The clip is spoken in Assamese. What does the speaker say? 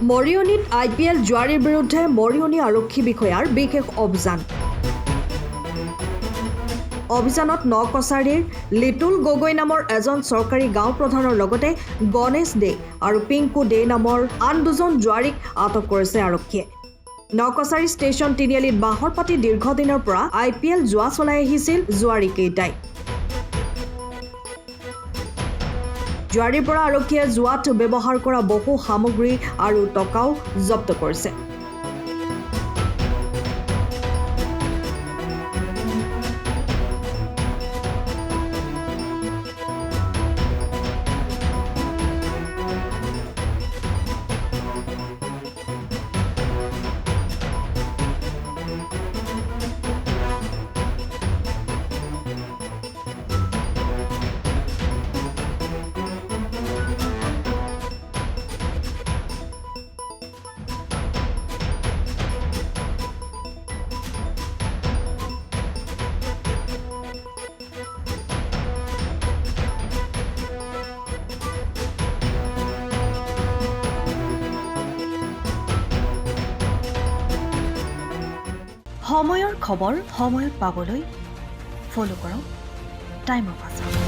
মৰিয়নিত IPL জুৱাৰীৰ বিৰুদ্ধে মৰিয়নি আৰক্ষী বিষয়াৰ বিশেষ অভিযান। অভিযানত নকছাৰীৰ লিটুল গগৈ নামৰ এজন চৰকাৰী গাঁও প্ৰধানৰ লগতে গণেশ দে আৰু পিংকু দে নামৰ আন দুজন জুৱাৰীক আটক কৰিছে আৰক্ষীয়ে। নকছাৰী ষ্টেচন তিনিআলিত বাহৰ পাতি দীৰ্ঘদিনৰ পৰা IPL জুৱা চলাই আহিছিল জুৱাৰীকেইটাই। জুৱাৰীৰ পৰা আৰক্ষীয়ে জুৱাত ব্যৱহাৰ কৰা বহু সামগ্ৰী আৰু টকাও জব্দ কৰিছে। সময়ৰ খবৰ সময়ত পাবলৈ ফলো কৰক টাইম অফ আছাম।